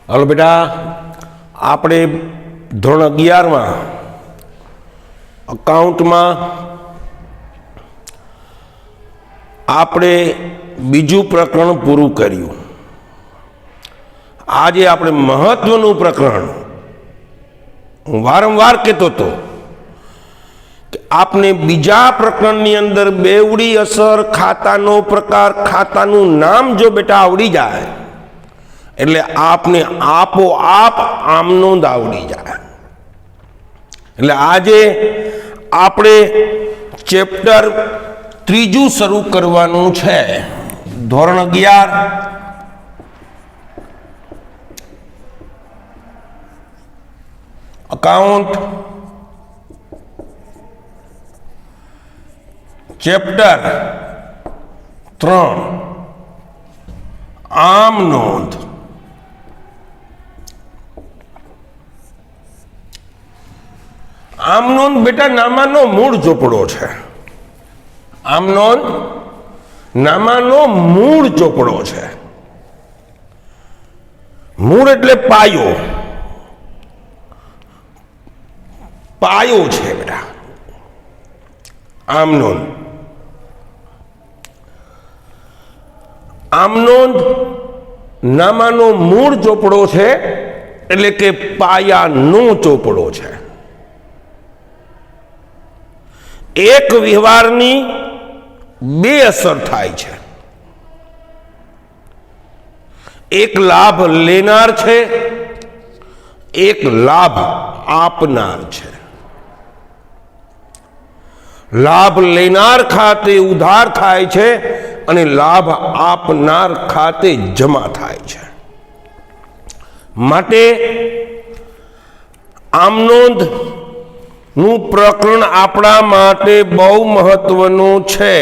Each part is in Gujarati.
हलो बेटा आपणे धोरण 11 में अकाउंट में आपणे बीजू प्रकरण पूरु कर्यु। आज आपणे महत्वनु प्रकरण हूँ वारंवार कहतो तो कि आपने बीजा प्रकरण नी अंदर बेवड़ी असर खातानो प्रकार खातानु नाम जो बेटा आवड़ी जाए એટલે આપને આપોઆપ આમનોંધ આવડી જાય। એટલે આજે આપણે ચેપ્ટર 3 શરૂ કરવાનું છે। ધોરણ 11 અકાઉન્ટ ચેપ્ટર 3 આમનોંધ। आमनोंध बेटा नामानो मूळ ચોપડો છે। आमनोंध नामानो मूळ ચોપડો છે। मूळ એટલે પાયો, પાયો છે બેટા आमनोंध। आमनोंध नामानो मूळ ચોપડો છે એટલે કે પાયાનો ચોપડો છે। एक व्यवहारनी बे असर थाय छे। एक लाभ लेनार छे, एक लाभ आपनार छे। लाभ लेनार खाते उधार थाय छे अने लाभ आपनार खाते जमा थाय छे। माटे आमनोंध નું પ્રકરણ આપણા માટે બહુ મહત્વનું છે।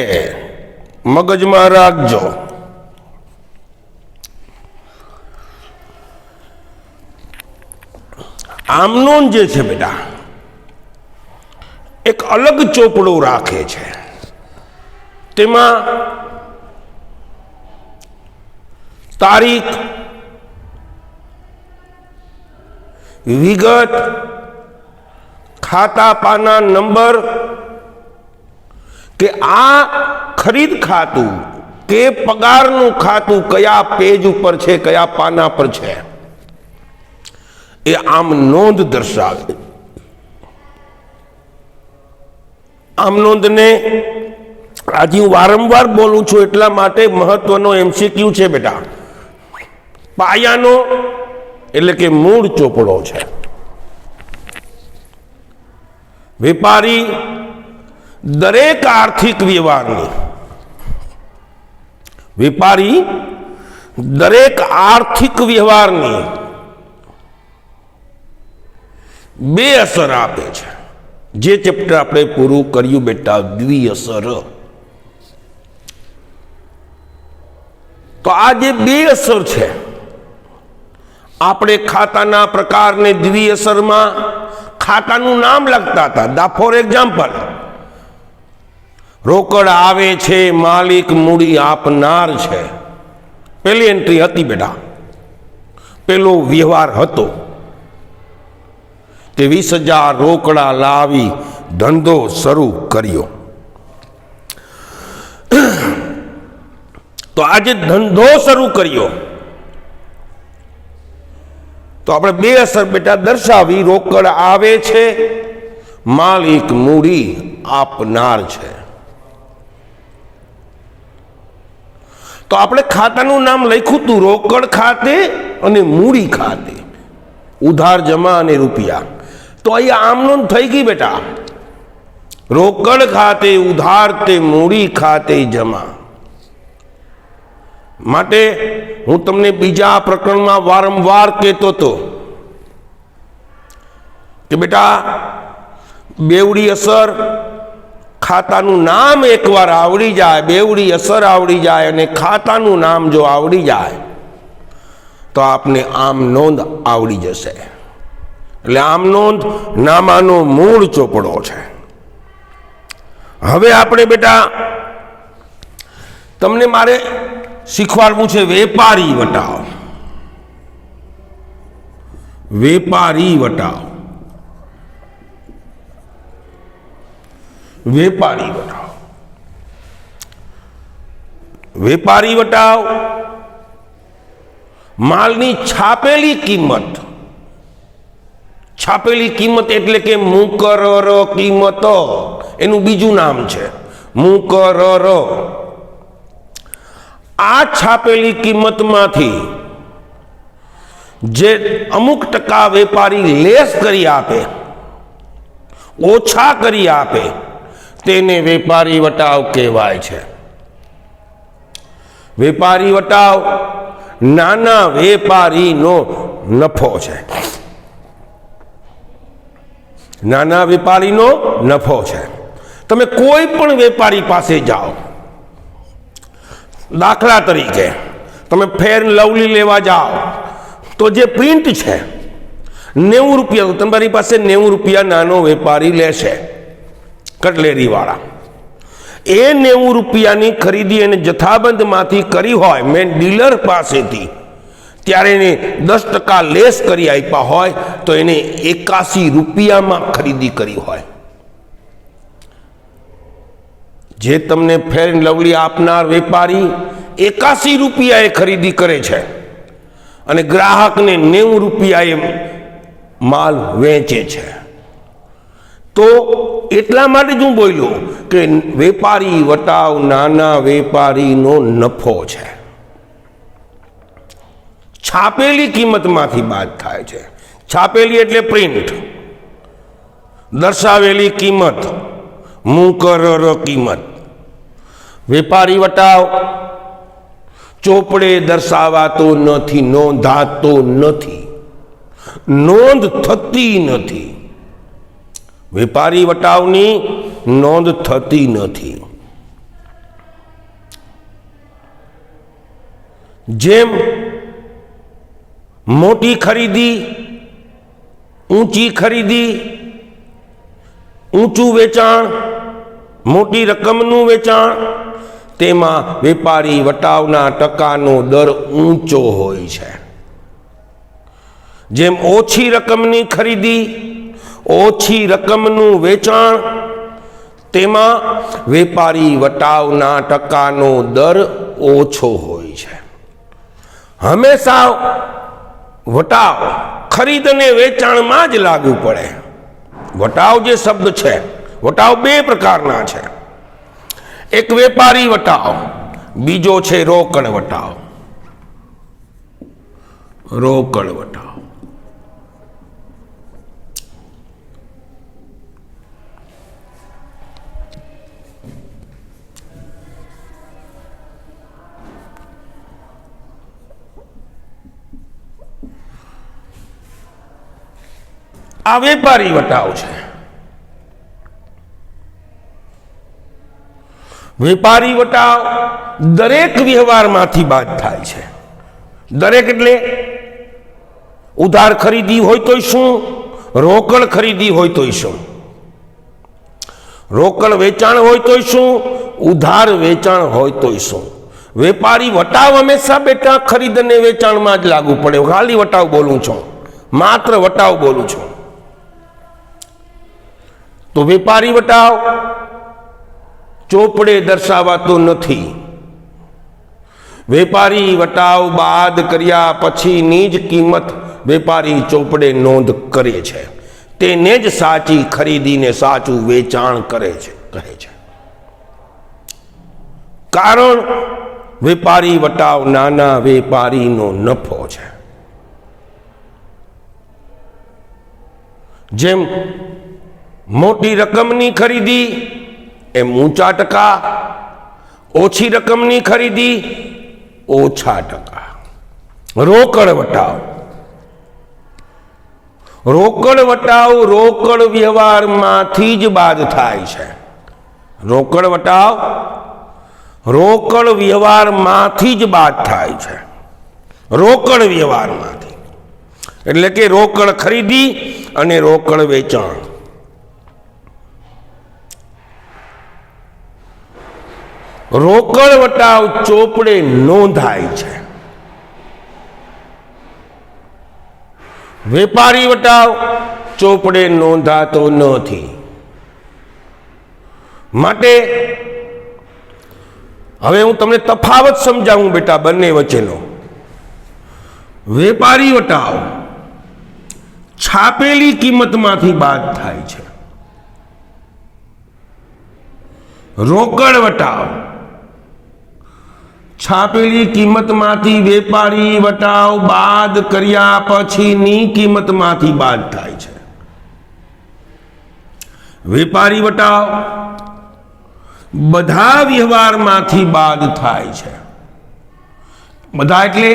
મગજમાં રાખજો। આમનોંધ જે છે બેટા એક અલગ ચોપડો રાખે છે। તેમાં તારીખ, વિગત, खाता पाना नंबर के आ खरीद खातू के पगार नु खातू कया पेज पर छे, कया पाना पर छे, ए आम नोंध दर्शावे। आम नोंध ने आज हूँ वारंवार बोलू छू एटला माटे महत्वनो एमसीक्यू छे बेटा। पायानो एटले के मूळ ચોપડો छे। वेपारी दरेक आर्थिक व्यवहारनी वेपारी दरेक आर्थिक व्यवहारनी बे असर आपे छे। जे चेप्टर आपणे पूरुं कर्युं बेटा द्विअसर। तो आ जे बे असर छे आपणे खाताना प्रकारने द्विअसर में खातानु नाम लगता था। फॉर एग्जाम्पल रोकड़ आवे छे, मालिक मूड़ी आपनार छे। पहली एंट्री हती बेटा, पेलो व्यवहार हतो के 20,000 रोकड़ा लावी धंधो शुरू कर्यो। तो आज धंधो शुरू कर्यो तो આપણે બે અસર બેટા દર્શાવી। રોકડ આવે છે, માલિક મૂડી આપનાર છે। તો આપણે ખાતાનું નામ લખ્યું હતું રોકડ ખાતે અને મૂડી ખાતે, ઉધાર જમા અને રૂપિયા। તો અહીંયા આમનોંધ થઈ ગઈ બેટા। રોકડ ખાતે ઉધાર તે મૂડી ખાતે જમા। માટે હું તમને બીજા પ્રકરણમાં વારંવાર કહેતો હતો કે બેટા બેવડી અસર ખાતાનું નામ એકવાર આવડી જાય, બેવડી અસર આવડી જાય અને ખાતાનું નામ જો આવડી જાય તો આપને આમ નોંધ આવડી જશે। એટલે આમ નોંધ નામાનો મૂળ ચોપડો છે। હવે આપણે બેટા તમને મારે શીખવાડવું છે વેપારી વટાવ। વેપારી વટાવ, વેપારી વટાવ, વેપારી વટાવ માલની છાપેલી કિંમત, છાપેલી કિંમત એટલે કે મુકરર કિંમત એનું બીજું નામ છે મુકરર. આ છાપેલી કિંમતમાંથી જે અમુક ટકા વેપારી લેસ કરી આપે, ઓછા કરી આપે, તેને વેપારી વટાવ કહેવાય છે. વેપારી વટાવ નાના વેપારીનો નફો છે, નાના વેપારીનો નફો છે. તમે કોઈ પણ વેપારી પાસે જાઓ, દાખલા તરીકે તમે ફેર લવલી લેવા જાઓ તો જે પ્રિન્ટ છે 90 રૂપિયા, તમારી પાસે 90 રૂપિયા નાનો વેપારી લેશે કટલેરી વાળા. એ 90 રૂપિયાની ખરીદી એને જથ્થાબંધમાંથી કરી હોય મેન ડીલર પાસેથી, ત્યારે એને 10% લેસ કરી આપ્યા હોય તો એને 81 રૂપિયામાં ખરીદી કરી હોય. જે તમને ફેર એન્ડ લવલી આપનાર વેપારી 81 રૂપિયાએ ખરીદી કરે છે અને ગ્રાહકને 90 રૂપિયાએ માલ વેચે છે. તો એટલા માટે જ હું બોલ્યો કે વેપારી વટાવ નાના વેપારીનો નફો છે, છાપેલી કિંમતમાંથી બાદ થાય છે. છાપેલી એટલે પ્રિન્ટ, દર્શાવેલી કિંમત મુકરર કિંમત. વેપારી વટાવ ચોપડે દર્શાવાતો નથી, નોંધાતો નથી, નોંધ થતી નથી. વેપારી વટાવની નોંધ થતી નથી. જેમ મોટી ખરીદી, ઊંચી ખરીદી, ઊંચું વેચાણ, મોટી રકમનું વેચાણ, તેમાં વેપારી વટાવના ટકાનો દર ઊંચો હોય છે. જેમ ઓછી રકમની ખરીદી, ઓછી રકમનું વેચાણ, તેમાં વેપારી વટાવના ટકાનો દર ઓછો હોય છે. હંમેશા વટાવ ખરીદ અને વેચાણમાં જ લાગુ પડે. વટાવ જે શબ્દ છે, વટાવ બે પ્રકારના છે. એક વેપારી વટાવ, બીજો છે રોકડ વટાવ. રોકડ વટાવ આ વેપારી વટાવ છે. વેપારી વટાવ દરેક વ્યવહારમાંથી બાદ થાય છે. દરેક એટલે ઉધાર ખરીદી હોય તોય શું, રોકડ ખરીદી હોય તોય શું, રોકડ વેચાણ હોય તોય શું, ઉધાર વેચાણ હોય તોય શું. વેપારી વટાવ હંમેશા બેટા ખરીદ અને વેચાણમાં જ લાગુ પડે. ખાલી વટાવ બોલું છું, માત્ર વટાવ બોલું છું. તો વેપારી વટાવ ચોપડે દર્શાવાતો નથી. વેપારી વટાવ બાદ કર્યા પછીની જ કિંમત વેપારી ચોપડે નોંધ કરે છે. તેને જ સાચી ખરીદીને સાચું વેચાણ કરે છે કહે છે. કારણ વેપારી વટાવ નાના વેપારીનો નફો છે. જેમ મોટી રકમની ખરીદી એમ ઊંચા ટકા, ઓછી રકમની ખરીદી ઓછા ટકા. રોકડ વટાવ, રોકડ વટાવ રોકડ વ્યવહારમાંથી જ બાદ થાય છે. રોકડ વટાવ રોકડ વ્યવહારમાંથી જ બાદ થાય છે. રોકડ વ્યવહારમાંથી એટલે કે રોકડ ખરીદી અને રોકડ વેચાણ. રોકડ વટાવ ચોપડે નોંધાય છે. વેપારી વટાવ ચોપડે નોંધાતો નથી. માટે હવે હું તમને તફાવત સમજાવું બેટા બંને વચ્ચેનો. વેપારી વટાવ છાપેલી કિંમતમાંથી બાદ થાય છે. રોકડ વટાવ છાપેલી કિંમતમાંથી વેપારી વટાવ બાદ કર્યા પછીની કિંમતમાંથી બાદ થાય છે. વેપારી વટાવ બધા વ્યવહારમાંથી બાદ થાય છે. બધા એટલે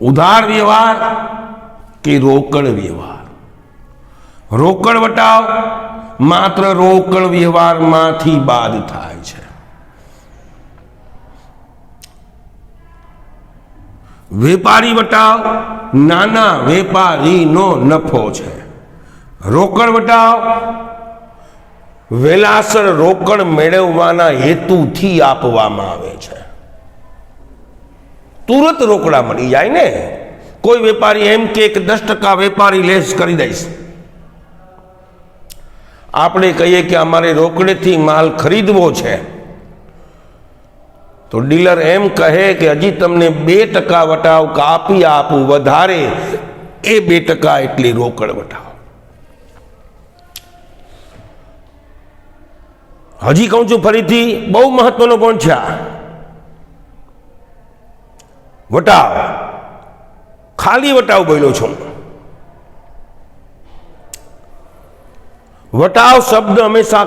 ઉધાર વ્યવહાર કે રોકડ વ્યવહાર. રોકડ વટાવ માત્ર રોકડ વ્યવહારમાંથી બાદ થાય છે. વેપારી વટાવ નાના વેપારીનો નફો છે. રોકડ વટાવ વેલાસર રોકડ મેળવવાના હેતુથી આપવામાં આવે છે. તુરંત રોકડા મળી જાય ને. કોઈ વેપારી એમ કે 10% વેપારી લેસ કરી દઈશ, આપણે કહીએ કે અમારે રોકડેથી માલ ખરીદવો છે, તો ડીલર એમ કહે કે હજી તમને 2% વટાવ કાપી આપું વધારે, એ 2% એટલી રોકડ વટાવ. હજી કહું છું ફરીથી, બહુ મહત્વનો પોઈન્ટ છે આ. વટાવ ખાલી વટાવ બોલ્યો છું. વટાવ શબ્દ હંમેશા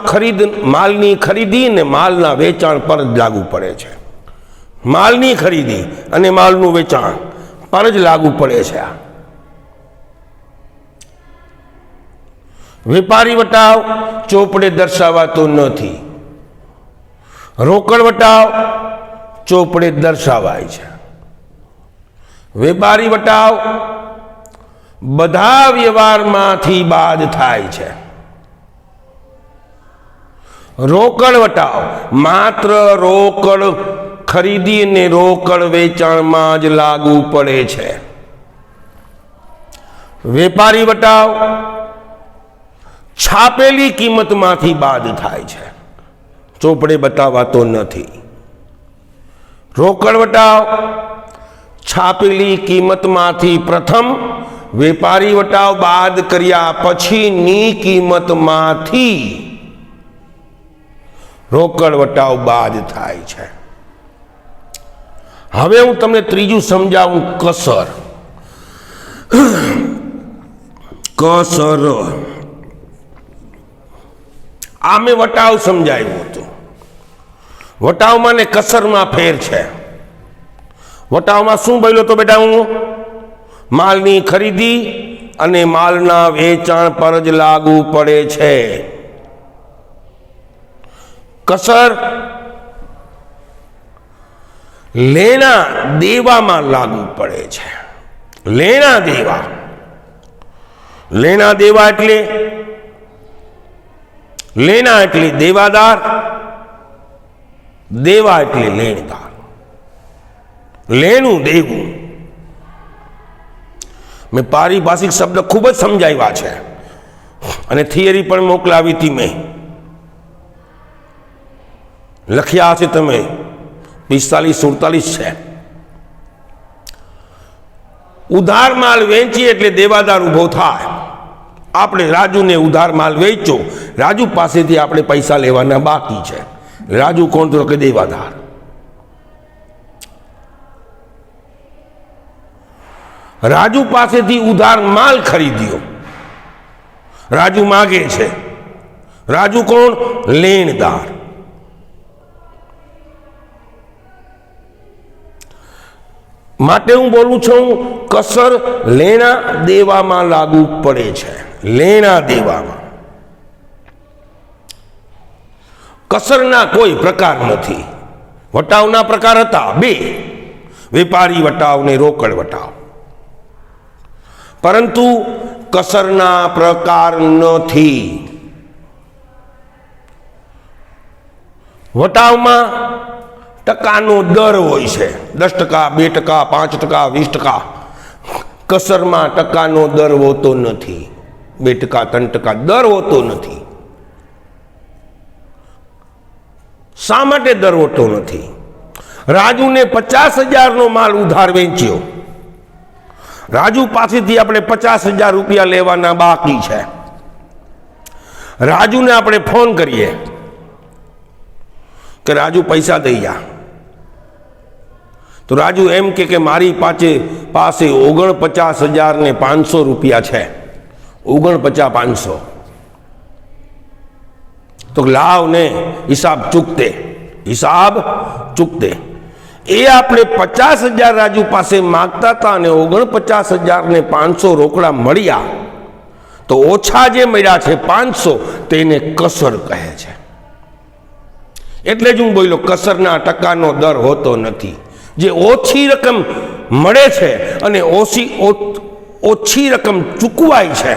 માલની ખરીદી અને માલના વેચાણ પર જ લાગુ પડે છે. માલની ખરીદી અને માલનું વેચાણ પર જ લાગુ પડે છે. વેપારી વટાવ ચોપડે દર્શાવાતો નથી. રોકડ વટાવ ચોપડે દર્શાવાય છે. વેપારી વટાવ બધા વ્યવહારમાંથી બાદ થાય છે. રોકડ વટાવ માત્ર રોકડ ખરીદી અને રોકડ વેચાણમાં જ લાગુ પડે છે. વેપારી વટાવ છાપેલી કિંમતમાંથી બાદ થાય છે, ચોપડે બતાવાતો નથી. રોકડ વટાવ છાપેલી કિંમતમાંથી પ્રથમ, વેપારી વટાવ બાદ કર્યા પછીની કિંમતમાંથી રોકડ વટાવ બાદ થાય છે. હવે હું તમને ત્રીજું સમજાવું, કસર. કસર આ મેં વટાવ સમજાવ્યું હતું. વટાવમાં ને કસરમાં ફેર છે. વટાવમાં શું બોલ્યો તો બેટા હું? માલની ખરીદી અને માલના વેચાણ પર જ લાગુ પડે છે. કસર લેણા દેવામાં લાગુ પડે છે. લેણા દેવા. લેણા દેવા એટલે લેણા એટલે દેવાદાર, દેવા એટલે લેણદાર. લેણું દેવું. મેં પારિભાષિક શબ્દ ખૂબ જ સમજાવ્યા છે અને થિયરી પણ મોકલાવી હતી. મેં લખ્યા છે તમે 45-47 છે. ઉધાર માલ વેચીએ એટલે દેવાદાર ઊભો થાય. આપણે રાજુને ઉધાર માલ વેચ્યો, રાજુ પાસેથી આપણે પૈસા લેવાના બાકી છે. રાજુ કોણ? તો કે દેવાદાર. રાજુ પાસેથી ઉધાર માલ ખરીદ્યો, રાજુ માગે છે. રાજુ કોણ? લેણદાર. માટે હું બોલું છું, કસર લેણા દેવામાં લાગુ પડે છે. લેણા દેવામાં. કસરના કોઈ પ્રકાર નથી. વટાવના પ્રકાર હતા 2, વેપારી વટાવ ને રોકડ વટાવ. પરંતુ કસરના પ્રકાર નથી. વટાવમાં ટકાનો દર હોય છે. 10%, 2%, 5%, 20%. કસરમાં ટકાનો દર હોતો નથી, 2% 3% દર હોતો નથી. શા માટે દર હોતો નથી? રાજુને 50,000નો માલ ઉધાર વેચ્યો. રાજુ પાસેથી આપણે 50,000 રૂપિયા લેવાના બાકી છે. રાજુને આપણે ફોન કરીએ કે રાજુ પૈસા દઈ જા, તો રાજુ એમ કે મારી પાસે 49,500 રૂપિયા છે. 49,500 તો લાવ ને હિસાબ ચૂકતે. એ આપણે 50,000 રાજુ પાસે માગતા હતા અને 49,500 રોકડા મળ્યા, તો ઓછા જે મળ્યા છે 500 તેને કસર કહે છે. એટલે જ હું બોલ્યો કસરના ટકાનો દર હોતો નથી. જે ઓછી રકમ મળે છે અને ઓછી રકમ ચૂકવાય છે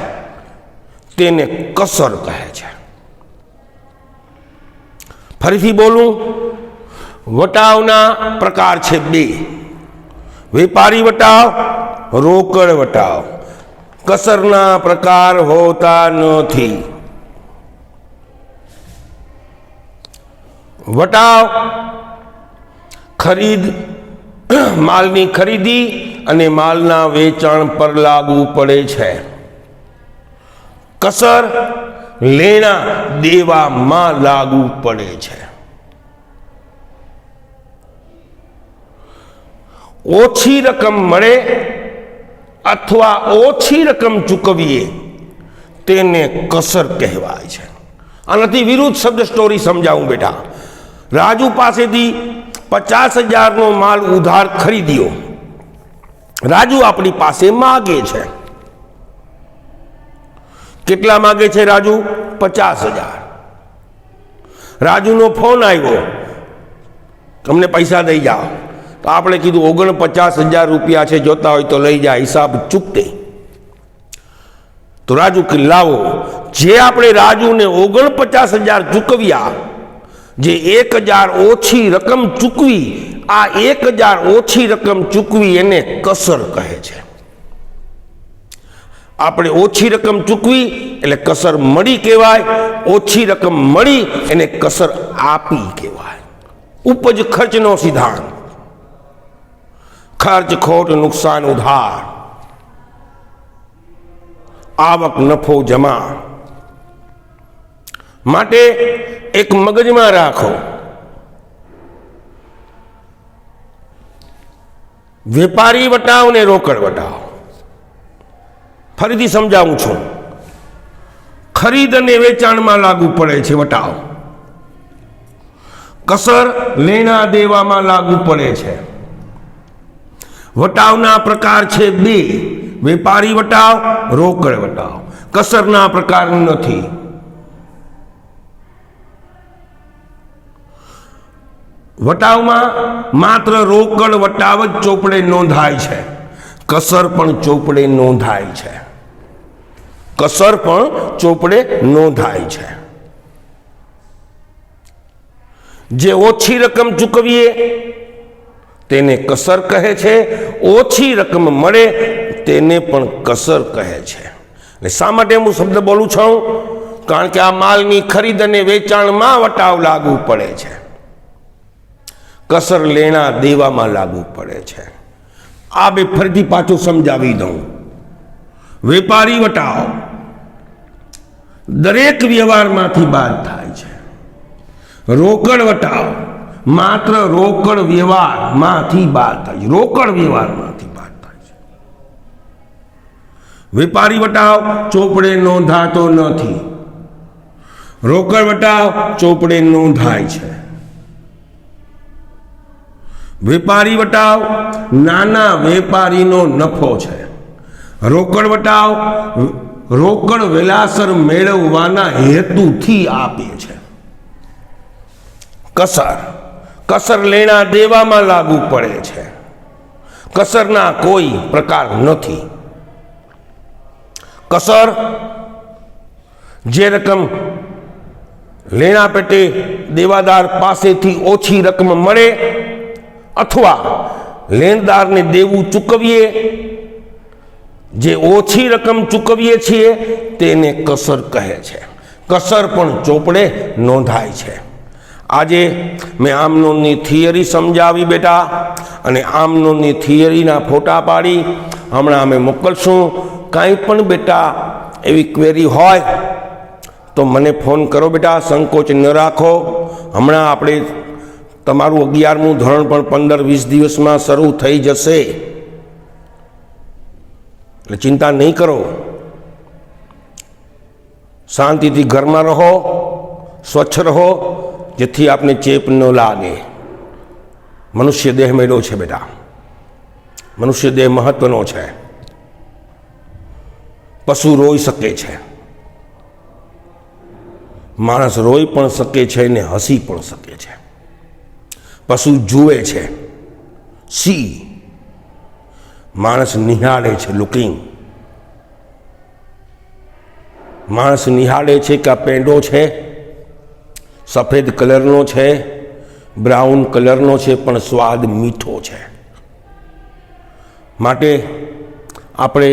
તેને કસર કહે છે. ફરીથી બોલું, વટાવના પ્રકાર છે 2: વેપારી વટાવ, રોકડ વટાવ. કસરના પ્રકાર હોતા નથી. વટાવ માલની ખરીદી અને માલના વેચાણ પર લાગુ પડે છે. કસર લેણા દેવામાં લાગુ પડે છે. ઓછી રકમ મળે અથવા ઓછી રકમ ચૂકવીએ તેને કસર કહેવાય છે. આનાથી વિરુદ્ધ શબ્દ સ્ટોરી સમજાવું બેટા. રાજુ પાસેથી 50,000નો માલ ઉધાર ખરીદ્યો. રાજુ આપણી પાસે માગે છે. કેટલા માગે છે રાજુ? 50,000. રાજુનો ફોન આવ્યો, તમને પૈસા દઈ જાઓ. તો આપણે કીધું 49,000 રૂપિયા છે, જોતા હોય તો લઈ જા, હિસાબ ચૂકતે. તો રાજુ કે લાવો. જે આપણે રાજુને 49,000 ચૂકવ્યા, જે 1,000 ઓછી રકમ ચૂકવી, આ 1,000 ઓછી રકમ ચૂકવી એને કસર કહે છે. આપણે ઓછી રકમ ચૂકવી એટલે કસર મળી કહેવાય. ઓછી રકમ મળી એને કસર આપી કહેવાય. ઉપજ ખર્ચનો સિદ્ધાંત: ખર્ચ ખોટ નુકસાન ઉધાર, આવક નફો જમા. માટે એક મગજમાં રાખો, વેપારી વટાવ ને રોકડ વટાવ. ફરીથી સમજાવું છું. ખરીદ અને વેચાણમાં લાગુ પડે છે વટાવ. કસર લેણા દેવામાં લાગુ પડે છે. વટાવના પ્રકાર છે 2: વેપારી વટાવ, રોકડ વટાવ. કસરના પ્રકાર નથી. વટાવમાં માત્ર રોકડ વટાવ જ ચોપડે નોંધાય છે. કસર પણ ચોપડે નોંધાય છે. જે ઓછી રકમ ચૂકવીએ તેને કસર કહે છે. ઓછી રકમ મળે તેને પણ કસર કહે છે. એટલે શા માટે હું શબ્દ બોલું છું? કારણ કે આ માલની ખરીદ અને વેચાણમાં વટાવ લાગુ પડે છે. કસર લેણા દેવામાં લાગુ પડે છે. આ બે ફરીથી પાછું સમજાવી દઉં. વેપારી વટાવ દરેક વ્યવહારમાંથી બાદ થાય છે. રોકડ વટાવ માત્ર રોકડ વ્યવહારમાંથી બાદ થાય છે. રોકડ વ્યવહારમાંથી બાદ થાય છે. વેપારી વટાવ ચોપડે નોંધાતો નથી. રોકડ વટાવ ચોપડે નોંધાય છે. વેપારી વટાવ નાના વેપારીનો નફો છે. રોકડ વટાવ રોકડ વેલાસર મેળવવાના હેતુથી આપે છે. કસર લેણા દેવામાં લાગુ પડે છે. કસરના કોઈ પ્રકાર નથી. કસર જે રકમ લેણા પેટે દેવાદાર પાસેથી ઓછી રકમ મળે અથવા લેણદારને દેવું ચૂકવીએ જે ઓછી રકમ ચૂકવીએ છીએ તેને કસર કહે છે. કસર પણ ચોપડે નોંધાય છે. આજે મેં આમનોની થિયરી સમજાવી બેટા, અને આમનોની થિયરીના ફોટા પાડી હમણાં અમે મોકલશું. કાંઈ પણ બેટા એવી ક્વેરી હોય તો મને ફોન કરો બેટા, સંકોચ ન રાખો. હમણાં આપણે તમારું 11મું ધોરણ પણ 15-20 દિવસમાં શરૂ થઈ જશે, એટલે ચિંતા નહીં કરો. શાંતિથી ઘરમાં રહો, સ્વચ્છ રહો, જેથી આપને ચેપ ન લાગે. મનુષ્ય દેહ મેળો છે બેટા, મનુષ્ય દેહ મહત્વનો છે. પશુ રોઈ શકે છે, માણસ રોઈ પણ શકે છે ને હસી પણ શકે છે. પશુ જુએ છે, સી, માણસ નિહાળે છે, લુકિંગ. માણસ નિહાળે છે કે આ પેંડો છે સફેદ કલરનો છે, બ્રાઉન કલરનો છે, પણ સ્વાદ મીઠો છે. માટે આપણે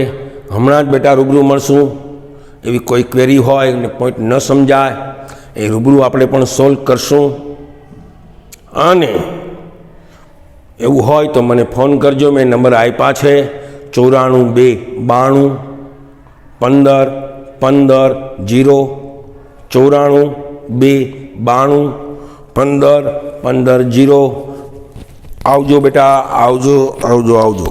હમણાં જ બેટા રૂબરૂ મળશું. એવી કોઈ ક્વેરી હોય ને પોઈન્ટ ન સમજાય એ રૂબરૂ આપણે પણ સોલ્વ કરશું. અને એવું હોય તો મને ફોન કરજો, મેં નંબર આપ્યા છે 94 292 15 15 0, 94 292 15 15 0. આવજો બેટા, આવજો આવજો આવજો.